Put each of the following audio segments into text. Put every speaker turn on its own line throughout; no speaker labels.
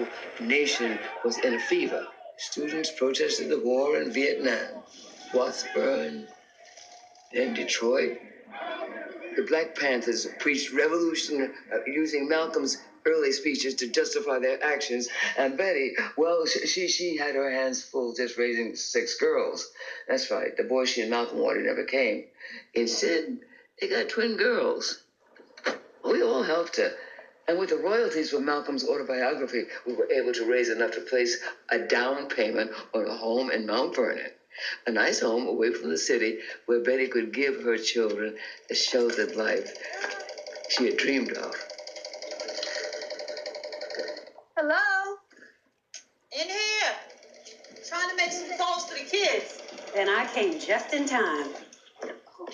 whole nation was in a fever. Students protested the war in Vietnam, Washburn, then Detroit. The Black Panthers preached revolution using Malcolm's early speeches to justify their actions. And Betty, well, she had her hands full just raising 6 girls. That's right. The boy she and Malcolm wanted never came. Instead, they got twin girls. We all helped her. And with the royalties from Malcolm's autobiography, we were able to raise enough to place a down payment on a home in Mount Vernon. A nice home away from the city where Betty could give her children the sheltered life she had dreamed of.
Hello? In here. Trying to make some calls to the kids.
Then I came just in time.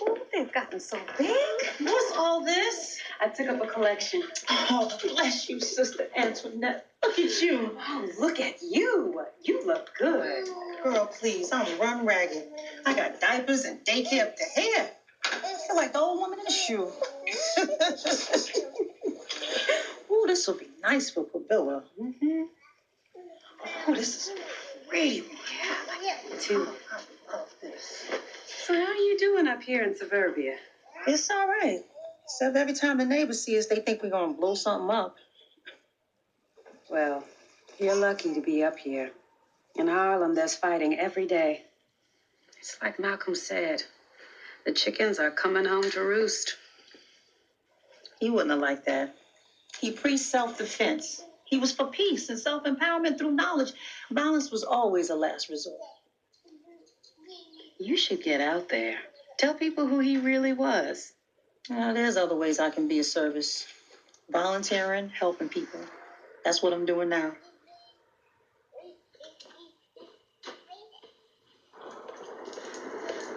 Oh, they've gotten so big.
What's all this? I took up a collection.
Oh, bless you, Sister Antoinette. Look at you.
Oh, look at you. You look good.
Girl, please, I'm run ragged. I got diapers and daycare up to hair. I feel like the old woman in a shoe. Oh, this will be nice for Pavilla.
Mm-hmm.
Oh, this is pretty.
Yeah, I like it too.
I love this.
So how are you doing up here in suburbia?
It's all right. Except every time the neighbors see us, they think we're going to blow something up.
Well, you're lucky to be up here. In Harlem, there's fighting every day. It's like Malcolm said. The chickens are coming home to roost.
He wouldn't have liked that. He preached self-defense. He was for peace and self-empowerment through knowledge. Violence was always a last resort.
You should get out there. Tell people who he really was.
There's other ways I can be of service. Volunteering, helping people. That's what I'm doing now.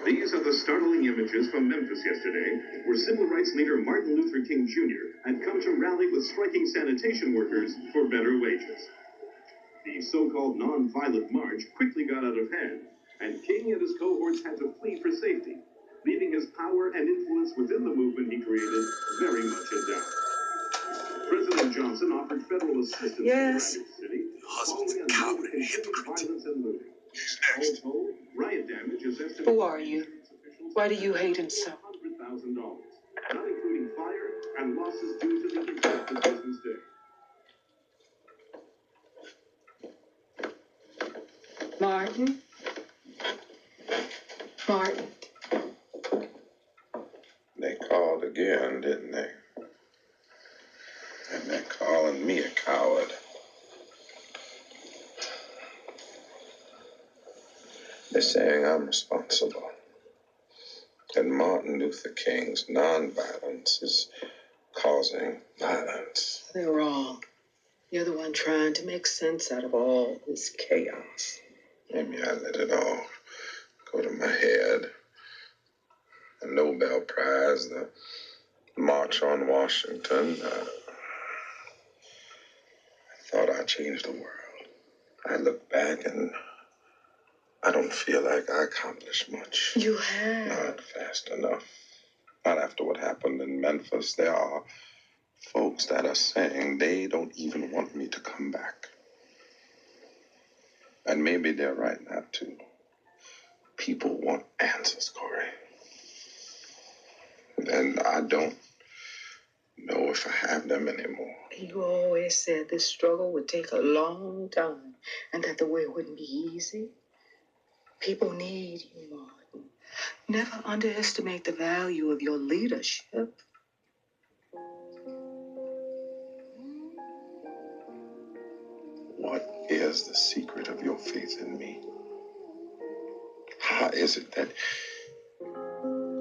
These are the startling images from Memphis yesterday, where civil rights leader Martin Luther King Jr. had come to rally with striking sanitation workers for better wages. The so-called non-violent march quickly got out of hand, and King and his cohorts had to flee for safety, leaving his power and influence within the movement he created very much in doubt. President Johnson offered federal assistance to Rapid City.
Your husband's a coward and a hypocrite.
Violence and looting.
Who's next?
All told, riot damage is estimated.
Who are you? Why do you hate him so?
$100,000, not including fire and losses due to the impact of Christmas Day.
Martin? Martin?
They called again, didn't they? And they're calling me a coward. They're saying I'm responsible. That Martin Luther King's nonviolence is causing violence.
They're wrong. You're the one trying to make sense out of all this chaos.
Maybe I let it all go to my head. The Nobel Prize, the March on Washington. I thought I changed the world. I look back and I don't feel like I accomplished much.
You have.
Not fast enough. Not after what happened in Memphis. There are folks that are saying they don't even want me to come back. And maybe they're right not to. People want answers, Corey. And I don't know if I have them anymore.
You always said this struggle would take a long time and that the way wouldn't be easy. People need you, Martin. Never underestimate the value of your leadership.
What is the secret of your faith in me? How is it that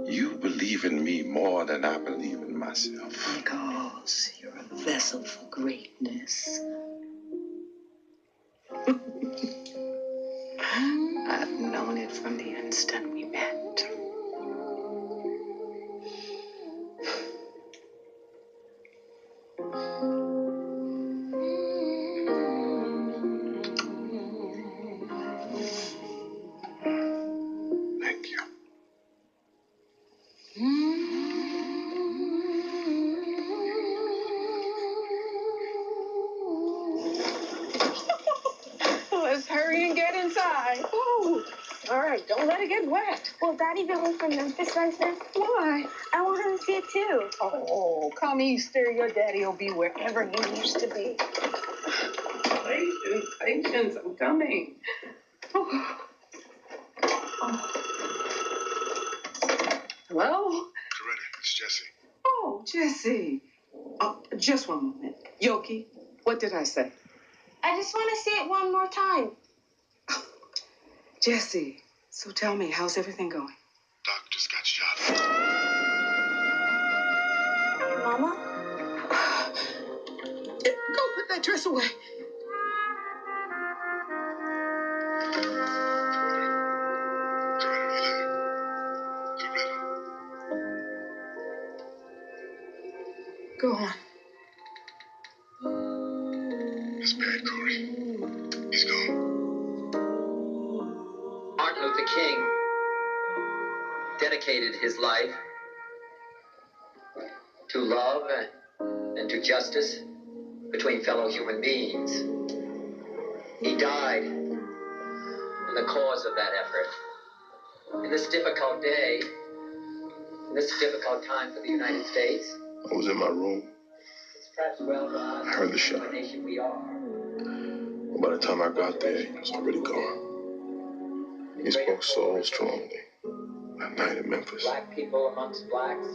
you believe in me more than I believe in myself?
Because you're a vessel for greatness. I've known it from the instant we met.
Thank you.
right. Oh, all right. Don't let it get wet.
Will Daddy be home from Memphis right then?
Why?
I want him to see it too.
Oh, come Easter, your daddy will be wherever he used to be. Patience, patience. I'm coming. Oh. Hello?
Coretta, it's Jesse.
Oh, Jesse. Just one moment. Yoki, what did I say?
I just want to see it one more time.
Jesse, so tell me, how's everything going?
Doc just got shot.
Mama?
Go put that dress away.
Coretta, you there? Coretta.
Go on.
It's bad, Corey. He's gone.
Martin Luther King dedicated his life to love and to justice between fellow human beings. He died in the cause of that effort. In this difficult day, in this difficult time for the United States,
I was in my room.
it's perhaps well for us,
I heard the shot.
the nation we are.
By the time I got there, he was already gone. He spoke so strongly that night in Memphis.
Black people amongst blacks.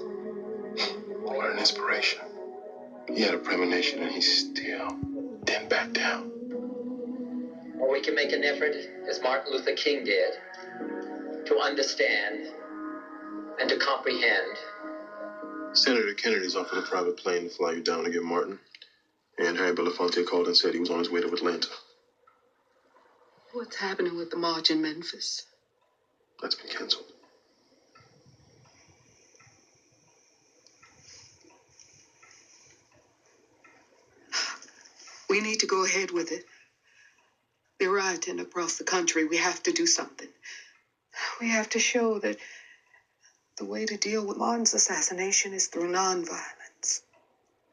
What an inspiration. He had a premonition and he still didn't back down.
Or we can make an effort, as Martin Luther King did, to understand and to comprehend.
Senator Kennedy's offered a private plane to fly you down to get Martin. And Harry Belafonte called and said he was on his way to Atlanta.
What's happening with the march in Memphis?
That's been canceled.
We need to go ahead with it. They're rioting across the country. We have to do something. We have to show that the way to deal with Martin's assassination is through nonviolence.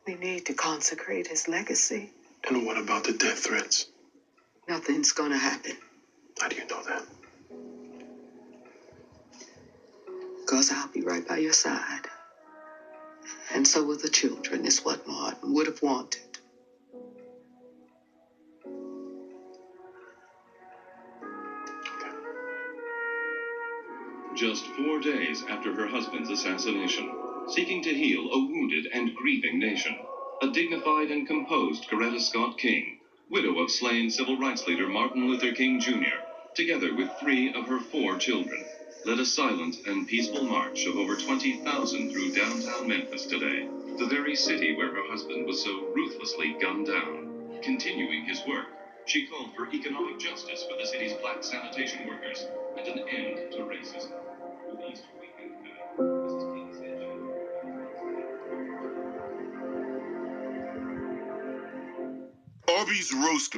We need to consecrate his legacy.
And what about the death threats?
Nothing's gonna happen.
How do you know that?
Because I'll be right by your side. And so will the children. It's what Martin would have wanted.
Just 4 days after her husband's assassination, seeking to heal a wounded and grieving nation, a dignified and composed Coretta Scott King, widow of slain civil rights leader Martin Luther King Jr., together with 3 of her 4 children, led a silent and peaceful march of over 20,000 through downtown Memphis today, the very city where her husband was so ruthlessly gunned down. Continuing his work, she called for economic justice for the city's black sanitation workers and an end to racism. With Easter weekend coming, Mrs. King said she...
Arby's roast